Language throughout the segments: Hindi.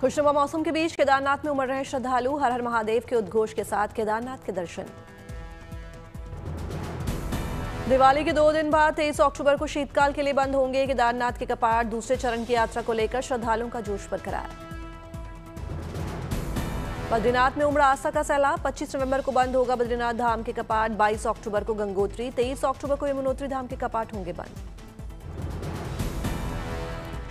खुशनुमा मौसम के बीच केदारनाथ में उमड़ रहे श्रद्धालु हर हर महादेव के उद्घोष के साथ केदारनाथ के दर्शन। दिवाली के 2 दिन बाद 23 अक्टूबर को शीतकाल के लिए बंद होंगे केदारनाथ के कपाट। दूसरे चरण की यात्रा को लेकर श्रद्धालुओं का जोश बरकरार। बद्रीनाथ में उमड़ा आस्था का सैलाब। 25 नवंबर को बंद होगा बद्रीनाथ धाम के कपाट। 22 अक्टूबर को गंगोत्री, 23 अक्टूबर को यमुनोत्री धाम के कपाट होंगे बंद।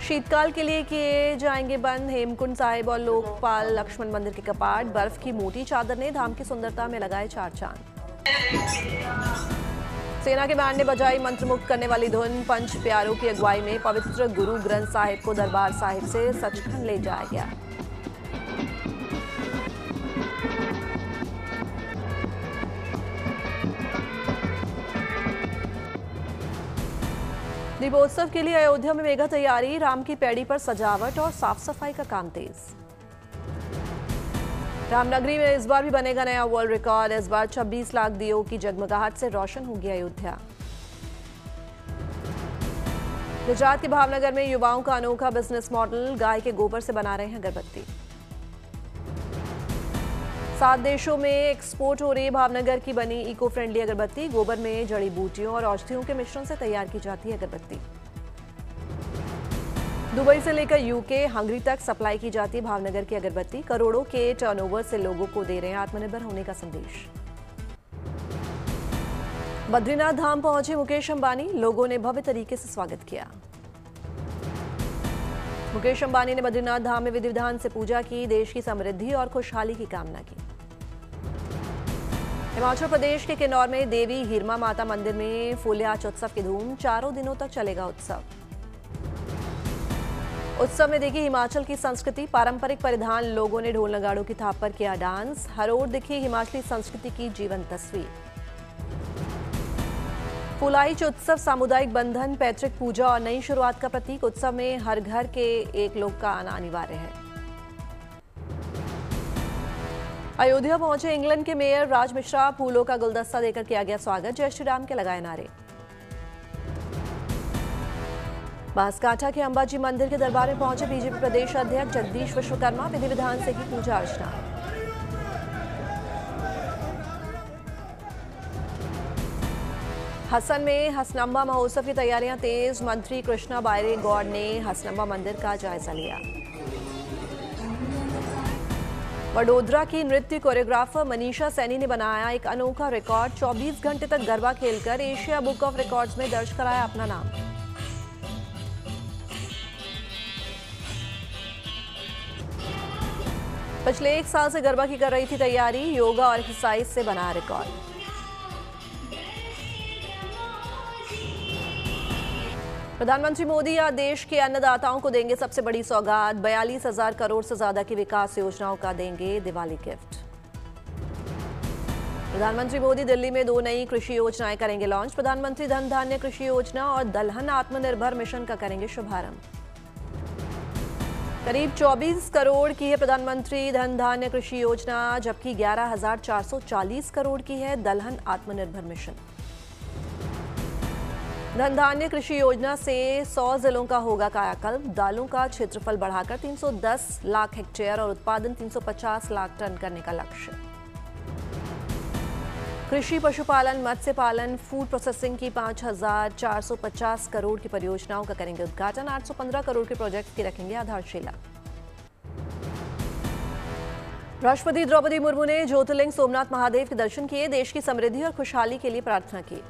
शीतकाल के लिए किए जाएंगे बंद हेमकुंड साहिब और लोकपाल लक्ष्मण मंदिर के कपाट। बर्फ की मोटी चादर ने धाम की सुंदरता में लगाए 4 चांद। सेना के बैंड ने बजाई मंत्रमुग्ध करने वाली धुन। पंच प्यारों की अगुवाई में पवित्र गुरु ग्रंथ साहिब को दरबार साहिब से सचखंड ले जाया गया। दीपोत्सव के लिए अयोध्या में मेगा तैयारी। राम की पैड़ी पर सजावट और साफ सफाई का काम तेज। रामनगरी में इस बार भी बनेगा नया वर्ल्ड रिकॉर्ड। इस बार 26 लाख दियों की जगमगाहट से रोशन होगी अयोध्या। गुजरात के भावनगर में युवाओं का अनोखा बिजनेस मॉडल। गाय के गोबर से बना रहे हैं अगरबत्ती। 7 देशों में एक्सपोर्ट हो रही भावनगर की बनी इको फ्रेंडली अगरबत्ती। गोबर में जड़ी बूटियों और औषधियों के मिश्रण से तैयार की जाती है अगरबत्ती। दुबई से लेकर यूके, हंगरी तक सप्लाई की जाती है भावनगर की अगरबत्ती। करोड़ों के टर्नओवर से लोगों को दे रहे हैं आत्मनिर्भर होने का संदेश। बद्रीनाथ धाम पहुंचे मुकेश अंबानी। लोगों ने भव्य तरीके से स्वागत किया। मुकेश अंबानी ने बद्रीनाथ धाम में विधि विधान से पूजा की। देश की समृद्धि और खुशहाली की कामना की। हिमाचल प्रदेश के किन्नौर में देवी हिरमा माता मंदिर में फूल्याच उत्सव की धूम। 4 दिनों तक चलेगा उत्सव। उत्सव में देखी हिमाचल की संस्कृति, पारंपरिक परिधान। लोगों ने ढोल नगाड़ों की थाप पर किया डांस। हर ओर दिखी हिमाचली संस्कृति की जीवंत तस्वीर। फूलाइच उत्सव सामुदायिक बंधन, पैतृक पूजा और नई शुरुआत का प्रतीक। उत्सव में हर घर के एक लोग का आना अनिवार्य है। अयोध्या पहुंचे इंग्लैंड के मेयर राज मिश्रा। फूलों का गुलदस्ता देकर किया गया स्वागत। जय श्री राम के लगाए नारे। बांसकाठा के अंबाजी मंदिर के दरबार में पहुंचे बीजेपी प्रदेश अध्यक्ष जगदीश विश्वकर्मा। विधि विधान से की पूजा अर्चना। हसन में हसनंबा महोत्सव की तैयारियां तेज। मंत्री कृष्णा बायरे गौड़ ने हसनंबा मंदिर का जायजा लिया। वडोदरा की नृत्य कोरियोग्राफर मनीषा सैनी ने बनाया एक अनोखा रिकॉर्ड। 24 घंटे तक गरबा खेलकर एशिया बुक ऑफ रिकॉर्ड्स में दर्ज कराया अपना नाम। पिछले 1 साल से गरबा की कर रही थी तैयारी। योगा और एक्सरसाइज से बना रिकॉर्ड। प्रधानमंत्री मोदी आज देश के अन्नदाताओं को देंगे सबसे बड़ी सौगात। 42,000 करोड़ से ज्यादा की विकास योजनाओं का देंगे दिवाली गिफ्ट। प्रधानमंत्री मोदी दिल्ली में 2 नई कृषि योजनाएं करेंगे लॉन्च। प्रधानमंत्री धन धान्य कृषि योजना और दलहन आत्मनिर्भर मिशन का करेंगे शुभारंभ। करीब 24 करोड़ की है प्रधानमंत्री धन धान्य कृषि योजना, जबकि 11,440 करोड़ की है दलहन आत्मनिर्भर मिशन। धन धान्य कृषि योजना से 100 जिलों का होगा कायाकल्प। दालों का क्षेत्रफल बढ़ाकर 310 लाख हेक्टेयर और उत्पादन 350 लाख टन करने का लक्ष्य। कृषि, पशुपालन, मत्स्य पालन, फूड प्रोसेसिंग की 5,450 करोड़ की परियोजनाओं का करेंगे उद्घाटन। 815 करोड़ के प्रोजेक्ट की रखेंगे आधारशिला। राष्ट्रपति द्रौपदी मुर्मू ने ज्योतिर्लिंग सोमनाथ महादेव के दर्शन किए। देश की समृद्धि और खुशहाली के लिए प्रार्थना की।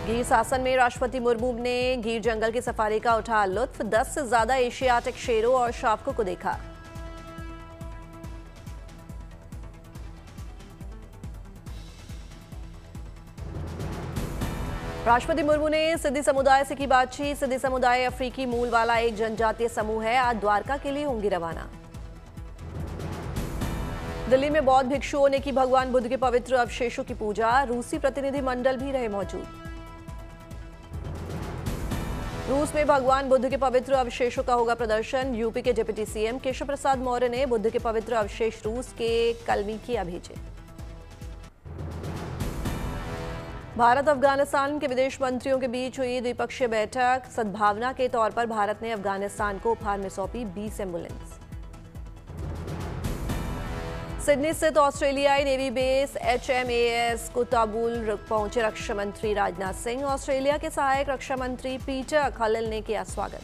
गिर शासन में राष्ट्रपति मुर्मू ने गिर जंगल की सफारी का उठा लुत्फ। 10 से ज्यादा एशियाटिक शेरों और शावकों को देखा। राष्ट्रपति मुर्मू ने सिद्धि समुदाय से की बातचीत। सिद्धि समुदाय अफ्रीकी मूल वाला एक जनजातीय समूह है। आज द्वारका के लिए होंगी रवाना। दिल्ली में बौद्ध भिक्षुओं ने की भगवान बुद्ध के पवित्र अवशेषों की पूजा। रूसी प्रतिनिधि मंडल भी रहे मौजूद। रूस में भगवान बुद्ध के पवित्र अवशेषों का होगा प्रदर्शन। यूपी के डिप्टी सीएम केशव प्रसाद मौर्य ने बुद्ध के पवित्र अवशेष रूस के कलमिकिया भेजे। भारत अफगानिस्तान के विदेश मंत्रियों के बीच हुई द्विपक्षीय बैठक। सद्भावना के तौर पर भारत ने अफगानिस्तान को उपहार में सौंपी 20 एम्बुलेंस। सिडनी स्थित ऑस्ट्रेलियाई नेवी बेस HMAS कोटाबूल पहुंचे रक्षा मंत्री राजनाथ सिंह। ऑस्ट्रेलिया के सहायक रक्षा मंत्री पीटर खलिल ने किया स्वागत।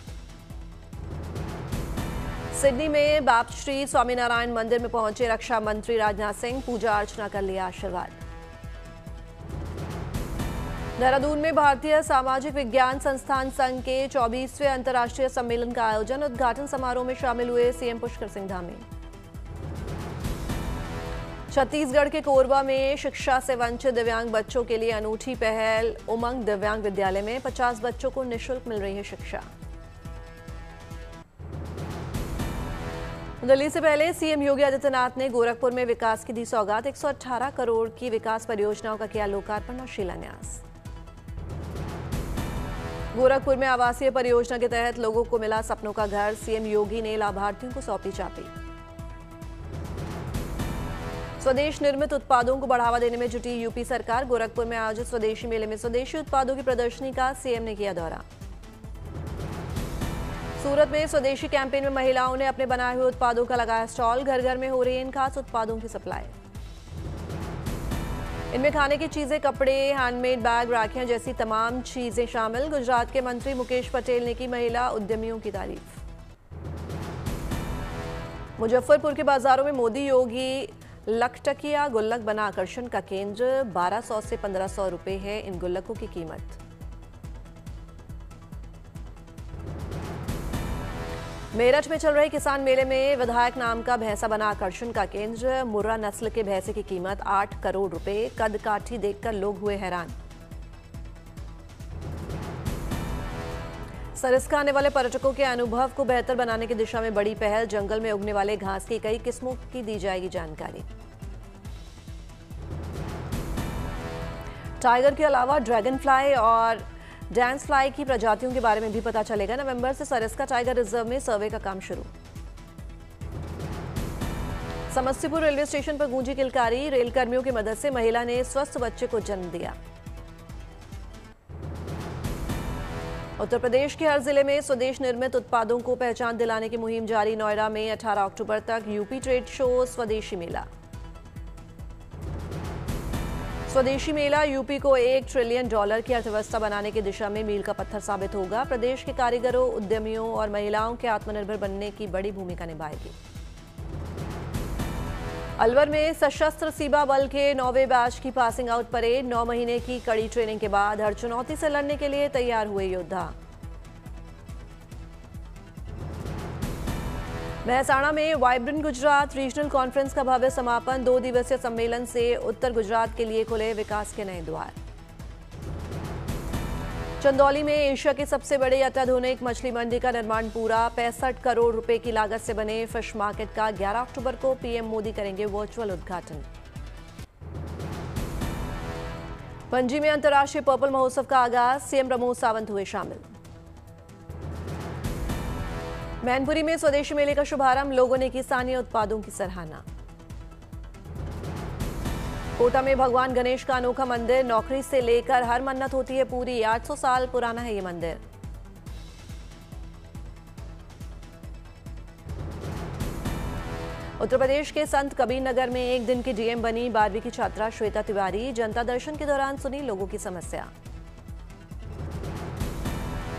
सिडनी में बाप श्री स्वामीनारायण मंदिर में पहुंचे रक्षा मंत्री राजनाथ सिंह। पूजा अर्चना कर लिया आशीर्वाद। देहरादून में भारतीय सामाजिक विज्ञान संस्थान संघ के 24वें अंतर्राष्ट्रीय सम्मेलन का आयोजन। उद्घाटन समारोह में शामिल हुए सीएम पुष्कर सिंह धामी। छत्तीसगढ़ के कोरबा में शिक्षा से वंचित दिव्यांग बच्चों के लिए अनूठी पहल। उमंग दिव्यांग विद्यालय में 50 बच्चों को निःशुल्क मिल रही है शिक्षा। दिल्ली से पहले सीएम योगी आदित्यनाथ ने गोरखपुर में विकास की दी सौगात। 118 करोड़ की विकास परियोजनाओं का किया लोकार्पण और शिलान्यास। गोरखपुर में आवासीय परियोजना के तहत लोगों को मिला सपनों का घर। सीएम योगी ने लाभार्थियों को सौंपी चाबी। स्वदेश निर्मित उत्पादों को बढ़ावा देने में जुटी यूपी सरकार। गोरखपुर में आयोजित स्वदेशी मेले में स्वदेशी उत्पादों की प्रदर्शनी का सीएम ने किया दौरा। सूरत में स्वदेशी कैंपेन में महिलाओं ने अपने बनाए हुए उत्पादों का लगाया स्टॉल। घर घर में हो रही इन खास उत्पादों की सप्लाई। इनमें खाने की चीजें, कपड़े, हैंडमेड बैग, राखियां जैसी तमाम चीजें शामिल। गुजरात के मंत्री मुकेश पटेल ने की महिला उद्यमियों की तारीफ। मुजफ्फरपुर के बाजारों में मोदी योगी लखटकिया गुल्लक बना आकर्षण का केंद्र। 1200 से 1500 रुपए है इन गुल्लकों की कीमत। मेरठ में चल रहे किसान मेले में विधायक नाम का भैंसा बना आकर्षण का केंद्र। मुर्रा नस्ल के भैंसे की कीमत 8 करोड़ रुपए। कद काठी देखकर लोग हुए हैरान। सरिस्का आने वाले पर्यटकों के अनुभव को बेहतर बनाने की दिशा में बड़ी पहल। जंगल में उगने वाले घास की कई किस्मों की दी जाएगी जानकारी। टाइगर के अलावा ड्रैगन फ्लाई और डांस फ्लाई की प्रजातियों के बारे में भी पता चलेगा। नवंबर से सरिस्का टाइगर रिजर्व में सर्वे का काम शुरू। समस्तीपुर रेलवे स्टेशन पर गूंजी किलकारी। रेल कर्मियों की मदद से महिला ने स्वस्थ बच्चे को जन्म दिया। उत्तर प्रदेश के हर जिले में स्वदेश निर्मित उत्पादों को पहचान दिलाने की मुहिम जारी। नोएडा में 18 अक्टूबर तक यूपी ट्रेड शो स्वदेशी मेला। स्वदेशी मेला यूपी को $1 ट्रिलियन की अर्थव्यवस्था बनाने की दिशा में मील का पत्थर साबित होगा। प्रदेश के कारीगरों, उद्यमियों और महिलाओं के आत्मनिर्भर बनने की बड़ी भूमिका निभाएगी। अलवर में सशस्त्र सीमा बल के 9वें बैच की पासिंग आउट परेड। 9 महीने की कड़ी ट्रेनिंग के बाद हर चुनौती से लड़ने के लिए तैयार हुए योद्धा। महसाणा में वाइब्रेंट गुजरात रीजनल कॉन्फ्रेंस का भव्य समापन। 2 दिवसीय सम्मेलन से उत्तर गुजरात के लिए खुले विकास के नए द्वार। चंदौली में एशिया की सबसे बड़ी अत्याधुनिक मछली मंडी का निर्माण पूरा। 65 करोड़ रुपए की लागत से बने फिश मार्केट का 11 अक्टूबर को पीएम मोदी करेंगे वर्चुअल उद्घाटन। पणजी में अंतर्राष्ट्रीय पर्पल महोत्सव का आगाज। सीएम प्रमोद सावंत हुए शामिल। मैनपुरी में स्वदेशी मेले का शुभारंभ। लोगों ने की स्थानीय उत्पादों की सराहना। कोटा में भगवान गणेश का अनोखा मंदिर। नौकरी से लेकर हर मन्नत होती है पूरी। 800 साल पुराना है ये मंदिर। उत्तर प्रदेश के संत कबीर नगर में एक दिन की डीएम बनी 12वीं की छात्रा श्वेता तिवारी। जनता दर्शन के दौरान सुनी लोगों की समस्या।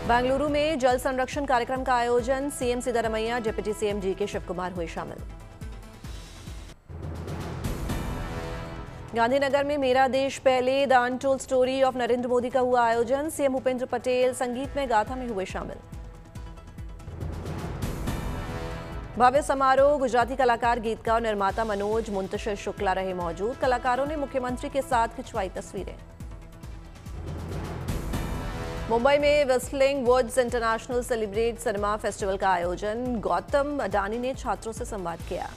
बेंगलुरु में जल संरक्षण कार्यक्रम का आयोजन। CM Siddaramaiah, deputy CM DK Shivakumar हुए शामिल। गांधीनगर में Mera Desh Pehle the untold story of Narendra Modi का हुआ आयोजन। सीएम भूपेंद्र पटेल संगीत में गाथा में हुए शामिल। भव्य समारोह। गुजराती कलाकार, गीतकार और निर्माता मनोज मुंतशिर शुक्ला रहे मौजूद। कलाकारों ने मुख्यमंत्री के साथ खिंचवाई तस्वीरें। मुंबई में Whistling Woods International celebrate cinema festival का आयोजन। गौतम अडानी ने छात्रों से संवाद किया।